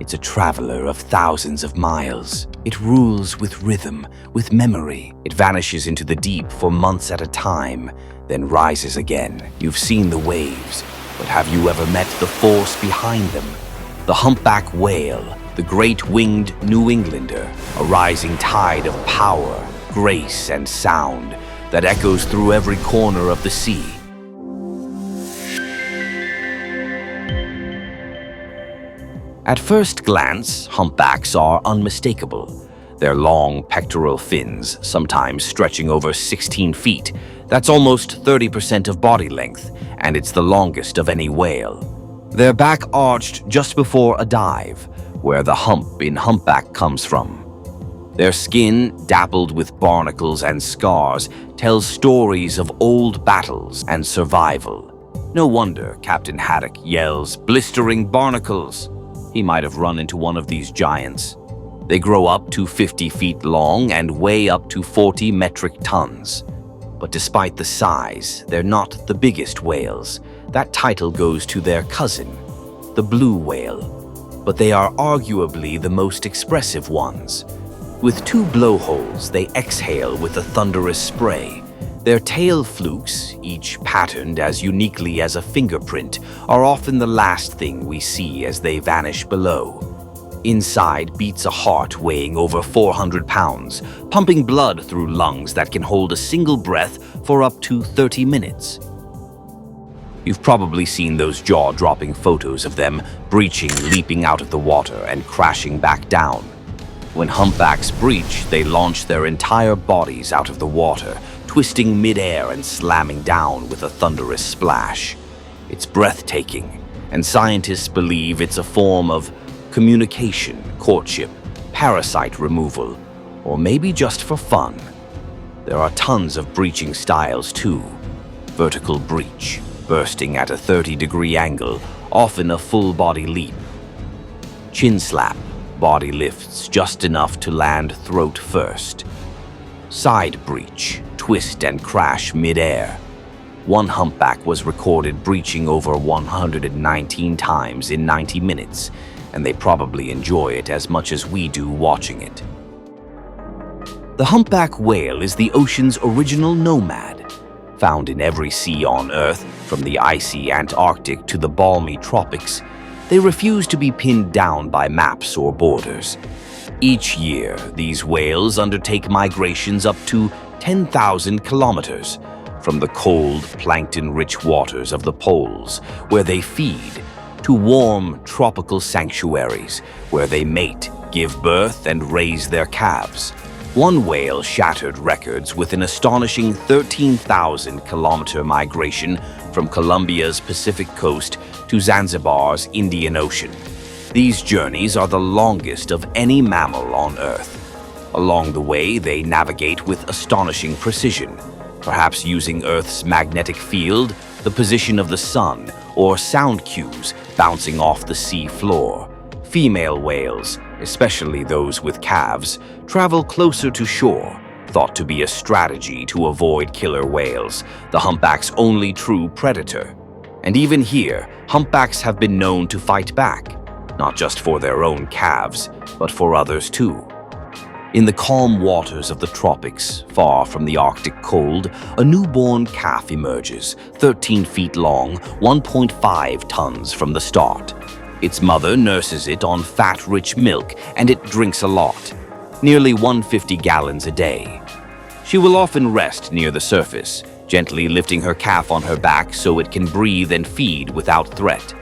It's a traveler of thousands of miles. It rules with rhythm, with memory. It vanishes into the deep for months at a time, then rises again. You've seen the waves, but have you ever met the force behind them? The humpback whale, the great winged New Englander, a rising tide of power, grace, and sound that echoes through every corner of the sea. At first glance, humpbacks are unmistakable. Their long pectoral fins, sometimes stretching over 16 feet, that's almost 30% of body length, and it's the longest of any whale. Their back arched just before a dive, where the hump in humpback comes from. Their skin, dappled with barnacles and scars, tells stories of old battles and survival. No wonder Captain Haddock yells, "Blistering barnacles!" He might have run into one of these giants. They grow up to 50 feet long and weigh up to 40 metric tons. But despite the size, they're not the biggest whales. That title goes to their cousin, the blue whale. But they are arguably the most expressive ones. With 2 blowholes, they exhale with a thunderous spray. Their tail flukes, each patterned as uniquely as a fingerprint, are often the last thing we see as they vanish below. Inside beats a heart weighing over 400 pounds, pumping blood through lungs that can hold a single breath for up to 30 minutes. You've probably seen those jaw-dropping photos of them breaching, leaping out of the water and crashing back down. When humpbacks breach, they launch their entire bodies out of the water, twisting mid-air and slamming down with a thunderous splash. It's breathtaking, and scientists believe it's a form of communication, courtship, parasite removal, or maybe just for fun. There are tons of breaching styles too. Vertical breach, bursting at a 30-degree angle, often a full-body leap. Chin slap, body lifts just enough to land throat first. Side breach, twist and crash mid-air. One humpback was recorded breaching over 119 times in 90 minutes, and they probably enjoy it as much as we do watching it. The humpback whale is the ocean's original nomad. Found in every sea on Earth, from the icy Antarctic to the balmy tropics, they refuse to be pinned down by maps or borders. Each year, these whales undertake migrations up to 10,000 kilometers from the cold, plankton-rich waters of the poles, where they feed, to warm, tropical sanctuaries, where they mate, give birth, and raise their calves. One whale shattered records with an astonishing 13,000-kilometer migration from Colombia's Pacific coast to Zanzibar's Indian Ocean. These journeys are the longest of any mammal on Earth. Along the way, they navigate with astonishing precision, perhaps using Earth's magnetic field, the position of the sun, or sound cues bouncing off the sea floor. Female whales, especially those with calves, travel closer to shore, thought to be a strategy to avoid killer whales, the humpback's only true predator. And even here, humpbacks have been known to fight back, not just for their own calves, but for others too. In the calm waters of the tropics, far from the Arctic cold, a newborn calf emerges, 13 feet long, 1.5 tons from the start. Its mother nurses it on fat-rich milk, and it drinks a lot, nearly 150 gallons a day. She will often rest near the surface, gently lifting her calf on her back so it can breathe and feed without threat.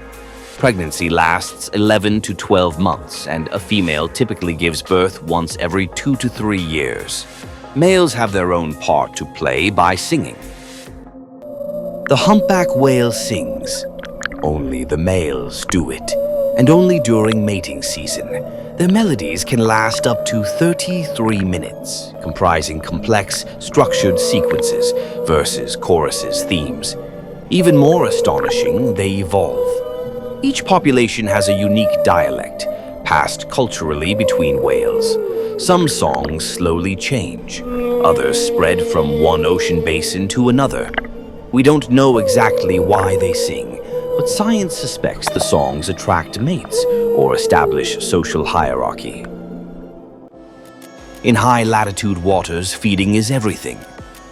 Pregnancy lasts 11 to 12 months, and a female typically gives birth once every 2 to 3 years. Males have their own part to play by singing. The humpback whale sings. Only the males do it, and only during mating season. Their melodies can last up to 33 minutes, comprising complex, structured sequences, verses, choruses, themes. Even more astonishing, they evolve. Each population has a unique dialect, passed culturally between whales. Some songs slowly change, others spread from one ocean basin to another. We don't know exactly why they sing, but science suspects the songs attract mates or establish social hierarchy. In high-latitude waters, feeding is everything.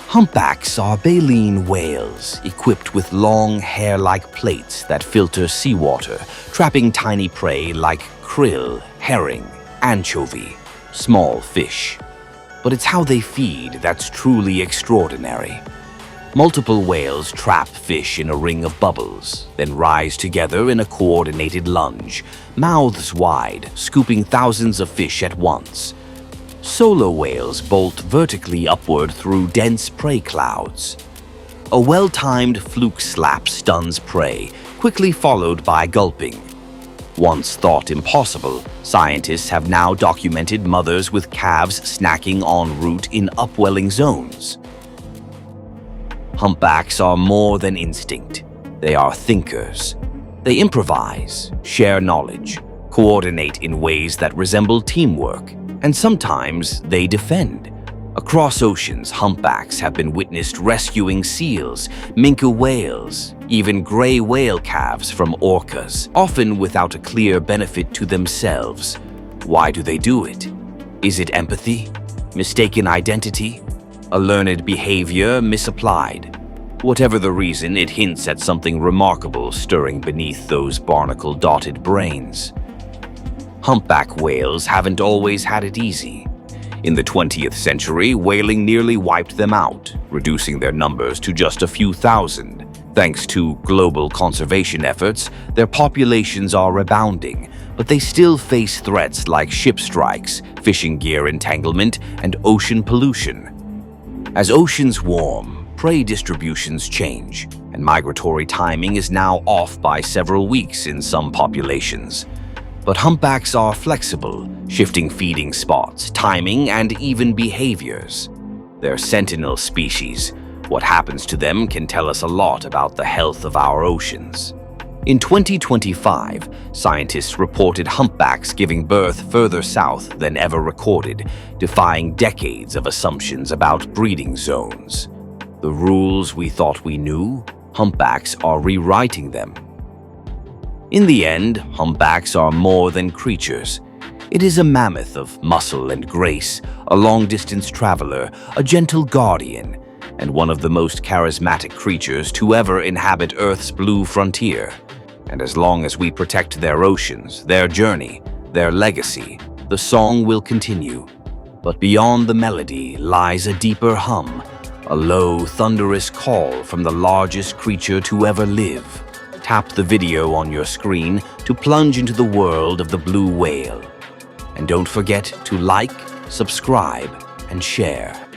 Humpbacks are baleen whales equipped with long hair-like plates that filter seawater, trapping tiny prey like krill, herring, anchovy, small fish. But it's how they feed that's truly extraordinary. Multiple whales trap fish in a ring of bubbles, then rise together in a coordinated lunge, mouths wide, scooping thousands of fish at once. Solo whales bolt vertically upward through dense prey clouds. A well-timed fluke slap stuns prey, quickly followed by gulping. Once thought impossible, scientists have now documented mothers with calves snacking en route in upwelling zones. Humpbacks are more than instinct. They are thinkers. They improvise, share knowledge, coordinate in ways that resemble teamwork, and sometimes they defend. Across oceans, humpbacks have been witnessed rescuing seals, minke whales, even gray whale calves from orcas, often without a clear benefit to themselves. Why do they do it? Is it empathy? Mistaken identity? A learned behavior misapplied? Whatever the reason, it hints at something remarkable stirring beneath those barnacle-dotted brains. Humpback whales haven't always had it easy. In the 20th century, whaling nearly wiped them out, reducing their numbers to just a few thousand. Thanks to global conservation efforts, their populations are rebounding, but they still face threats like ship strikes, fishing gear entanglement, and ocean pollution. As oceans warm, prey distributions change, and migratory timing is now off by several weeks in some populations. But humpbacks are flexible, shifting feeding spots, timing, and even behaviors. They're sentinel species. What happens to them can tell us a lot about the health of our oceans. In 2025, scientists reported humpbacks giving birth further south than ever recorded, defying decades of assumptions about breeding zones. The rules we thought we knew, humpbacks are rewriting them. In the end, humpbacks are more than creatures. It is a mammoth of muscle and grace, a long-distance traveler, a gentle guardian, and one of the most charismatic creatures to ever inhabit Earth's blue frontier. And as long as we protect their oceans, their journey, their legacy, the song will continue. But beyond the melody lies a deeper hum, a low, thunderous call from the largest creature to ever live. Tap the video on your screen to plunge into the world of the blue whale. And don't forget to like, subscribe, and share.